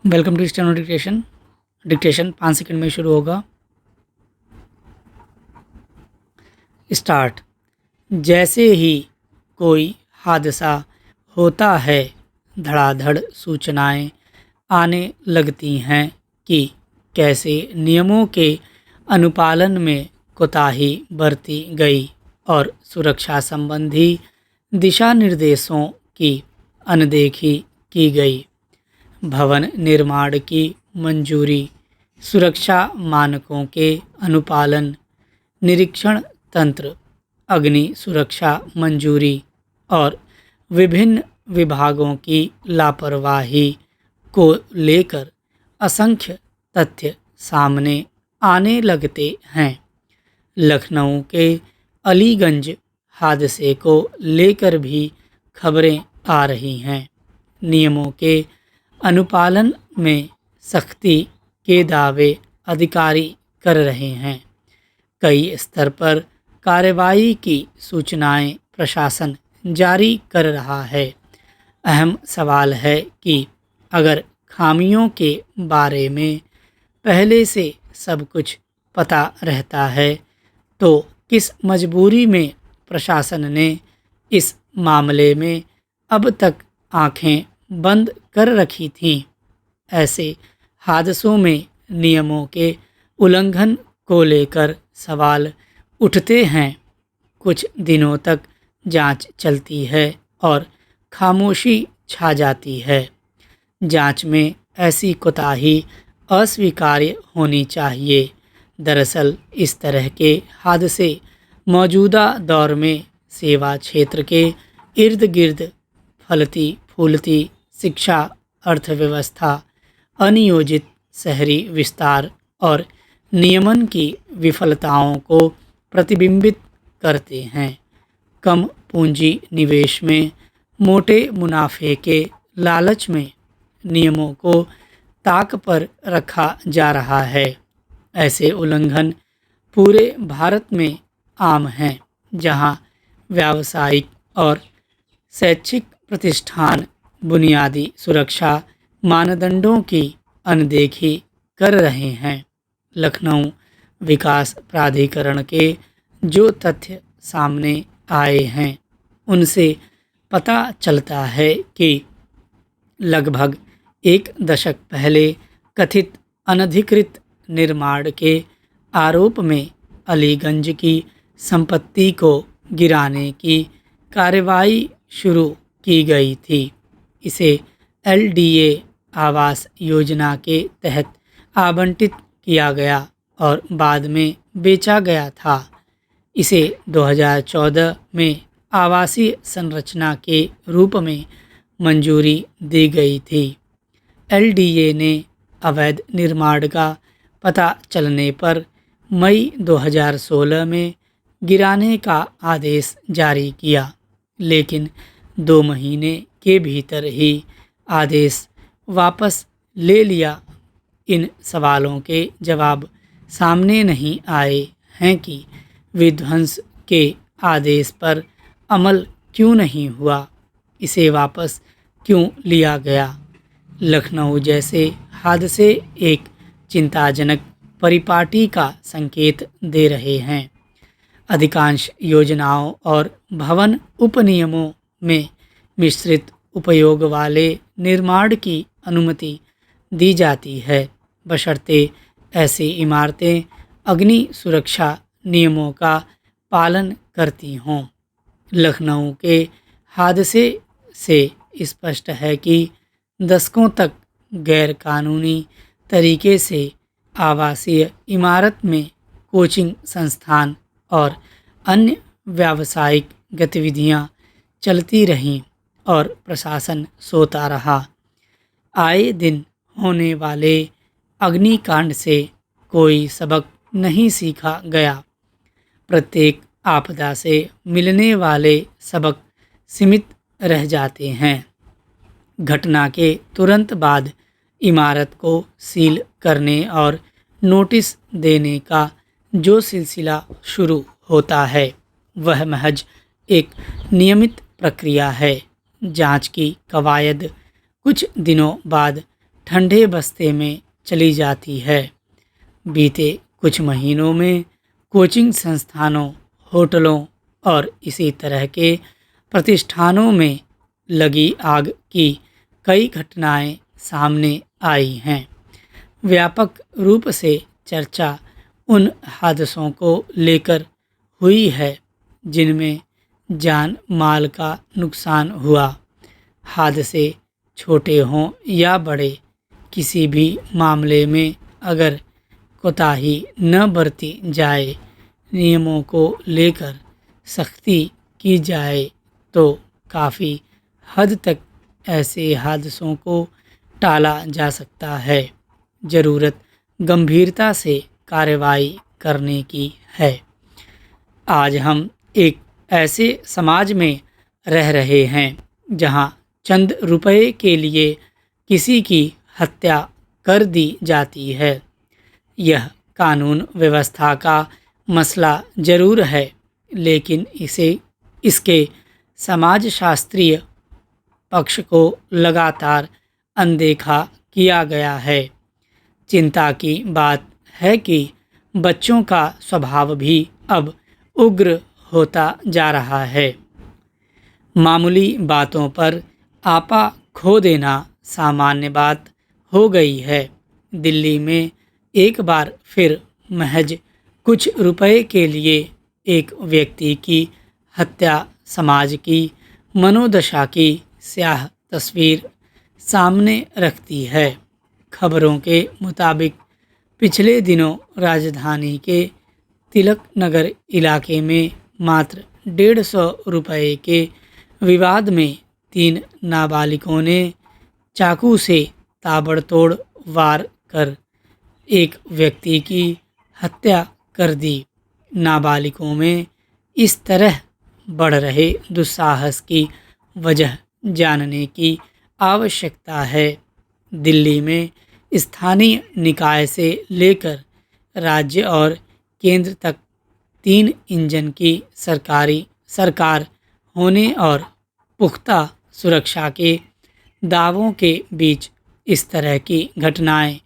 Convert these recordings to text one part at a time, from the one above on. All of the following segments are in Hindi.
Welcome to steno dictation. Dictation 5 second में शुरू होगा। स्टार्ट। जैसे ही कोई हादसा होता है, धड़ाधड़ सूचनाएं आने लगती हैं कि कैसे नियमों के अनुपालन में कोताही बरती गई और सुरक्षा संबंधी दिशा निर्देशों की अनदेखी की गई। भवन निर्माण की मंजूरी, सुरक्षा मानकों के अनुपालन, निरीक्षण तंत्र, अग्नि सुरक्षा मंजूरी और विभिन्न विभागों की लापरवाही को लेकर असंख्य तथ्य सामने आने लगते हैं। लखनऊ के अलीगंज हादसे को लेकर भी खबरें आ रही हैं। नियमों के अनुपालन में सख्ती के दावे अधिकारी कर रहे हैं। कई स्तर पर कार्रवाई की सूचनाएं प्रशासन जारी कर रहा है। अहम सवाल है कि अगर खामियों के बारे में पहले से सब कुछ पता रहता है तो किस मजबूरी में प्रशासन ने इस मामले में अब तक आंखें बंद कर रखी थीं। ऐसे हादसों में नियमों के उल्लंघन को लेकर सवाल उठते हैं। कुछ दिनों तक जांच चलती है और खामोशी छा जाती है। जांच में ऐसी कोताही अस्वीकार्य होनी चाहिए। दरअसल इस तरह के हादसे मौजूदा दौर में सेवा क्षेत्र के इर्द गिर्द फलती फूलती शिक्षा, अर्थव्यवस्था, अनियोजित शहरी विस्तार और नियमन की विफलताओं को प्रतिबिंबित करते हैं। कम पूंजी निवेश में मोटे मुनाफे के लालच में नियमों को ताक पर रखा जा रहा है। ऐसे उल्लंघन पूरे भारत में आम हैं, जहां व्यावसायिक और शैक्षिक प्रतिष्ठान बुनियादी सुरक्षा मानदंडों की अनदेखी कर रहे हैं। लखनऊ विकास प्राधिकरण के जो तथ्य सामने आए हैं, उनसे पता चलता है कि लगभग एक दशक पहले कथित अनधिकृत निर्माण के आरोप में अलीगंज की संपत्ति को गिराने की कार्रवाई शुरू की गई थी। इसे एलडीए आवास योजना के तहत आवंटित किया गया और बाद में बेचा गया था। इसे 2014 में आवासीय संरचना के रूप में मंजूरी दी गई थी। एलडीए ने अवैध निर्माण का पता चलने पर मई 2016 में गिराने का आदेश जारी किया, लेकिन 2 महीने के भीतर ही आदेश वापस ले लिया। इन सवालों के जवाब सामने नहीं आए हैं कि विध्वंस के आदेश पर अमल क्यों नहीं हुआ, इसे वापस क्यों लिया गया। लखनऊ जैसे हादसे एक चिंताजनक परिपाटी का संकेत दे रहे हैं। अधिकांश योजनाओं और भवन उपनियमों में मिश्रित उपयोग वाले निर्माण की अनुमति दी जाती है, बशर्ते ऐसी इमारतें अग्नि सुरक्षा नियमों का पालन करती हों। लखनऊ के हादसे से स्पष्ट है कि दशकों तक गैरकानूनी तरीके से आवासीय इमारत में कोचिंग संस्थान और अन्य व्यावसायिक गतिविधियां चलती रहीं और प्रशासन सोता रहा। आए दिन होने वाले अग्निकांड से कोई सबक नहीं सीखा गया। प्रत्येक आपदा से मिलने वाले सबक सीमित रह जाते हैं। घटना के तुरंत बाद इमारत को सील करने और नोटिस देने का जो सिलसिला शुरू होता है, वह महज एक नियमित प्रक्रिया है। जांच की कवायद कुछ दिनों बाद ठंडे बस्ते में चली जाती है। बीते कुछ महीनों में कोचिंग संस्थानों, होटलों और इसी तरह के प्रतिष्ठानों में लगी आग की कई घटनाएं सामने आई हैं। व्यापक रूप से चर्चा उन हादसों को लेकर हुई है जिनमें जान माल का नुकसान हुआ। हादसे छोटे हों या बड़े, किसी भी मामले में अगर कोताही न बरती जाए, नियमों को लेकर सख्ती की जाए तो काफ़ी हद तक ऐसे हादसों को टाला जा सकता है। ज़रूरत गंभीरता से कार्रवाई करने की है। आज हम एक ऐसे समाज में रह रहे हैं जहां चंद रुपए के लिए किसी की हत्या कर दी जाती है। यह कानून व्यवस्था का मसला जरूर है, लेकिन इसके समाजशास्त्रीय पक्ष को लगातार अनदेखा किया गया है। चिंता की बात है कि बच्चों का स्वभाव भी अब उग्र होता जा रहा है। मामूली बातों पर आपा खो देना सामान्य बात हो गई है। दिल्ली में एक बार फिर महज कुछ रुपए के लिए एक व्यक्ति की हत्या समाज की मनोदशा की स्याह तस्वीर सामने रखती है। खबरों के मुताबिक पिछले दिनों राजधानी के तिलक नगर इलाके में मात्र 150 रुपए के विवाद में 3 नाबालिगों ने चाकू से ताबड़तोड़ वार कर एक व्यक्ति की हत्या कर दी। नाबालिगों में इस तरह बढ़ रहे दुस्साहस की वजह जानने की आवश्यकता है। दिल्ली में स्थानीय निकाय से लेकर राज्य और केंद्र तक 3 इंजन की सरकार होने और पुख्ता सुरक्षा के दावों के बीच इस तरह की घटनाएं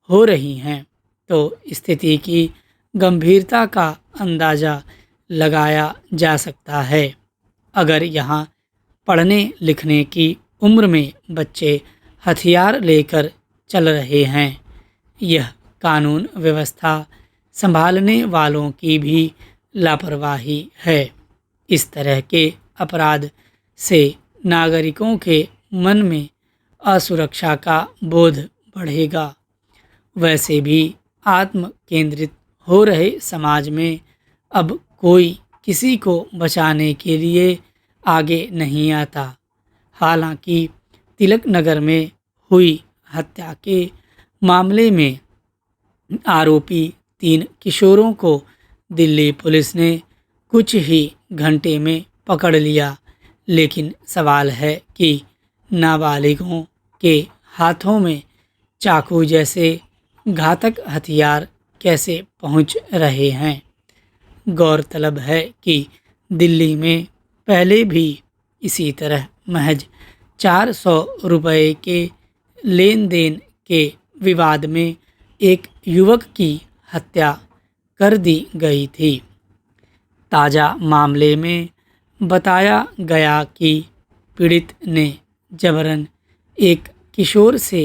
हो रही हैं तो स्थिति की गंभीरता का अंदाज़ा लगाया जा सकता है। अगर यहाँ पढ़ने लिखने की उम्र में बच्चे हथियार लेकर चल रहे हैं, यह कानून व्यवस्था संभालने वालों की भी लापरवाही है। इस तरह के अपराध से नागरिकों के मन में असुरक्षा का बोध बढ़ेगा। वैसे भी आत्म केंद्रित हो रहे समाज में अब कोई किसी को बचाने के लिए आगे नहीं आता। हालांकि तिलक नगर में हुई हत्या के मामले में आरोपी 3 किशोरों को दिल्ली पुलिस ने कुछ ही घंटे में पकड़ लिया, लेकिन सवाल है कि नाबालिगों के हाथों में चाकू जैसे घातक हथियार कैसे पहुंच रहे हैं। गौरतलब है कि दिल्ली में पहले भी इसी तरह महज 400 रुपए के लेन देन के विवाद में एक युवक की हत्या कर दी गई थी। ताज़ा मामले में बताया गया कि पीड़ित ने जबरन एक किशोर से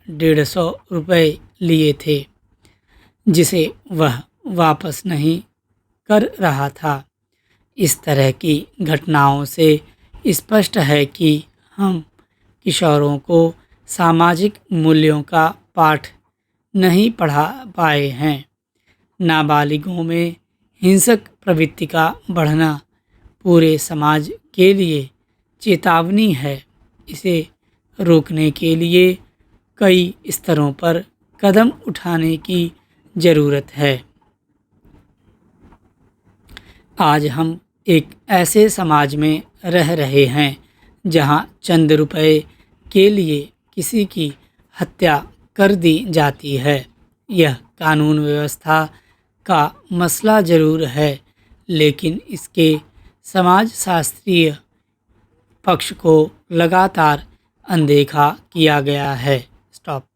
150 रुपए लिए थे, जिसे वह वापस नहीं कर रहा था। इस तरह की घटनाओं से स्पष्ट है कि हम किशोरों को सामाजिक मूल्यों का पाठ नहीं पढ़ा पाए हैं। नाबालिगों में हिंसक प्रवृत्ति का बढ़ना पूरे समाज के लिए चेतावनी है। इसे रोकने के लिए कई स्तरों पर कदम उठाने की ज़रूरत है। आज हम एक ऐसे समाज में रह रहे हैं जहां चंद रुपए के लिए किसी की हत्या कर दी जाती है। यह कानून व्यवस्था का मसला जरूर है, लेकिन इसके समाजशास्त्रीय पक्ष को लगातार अनदेखा किया गया है। स्टॉप।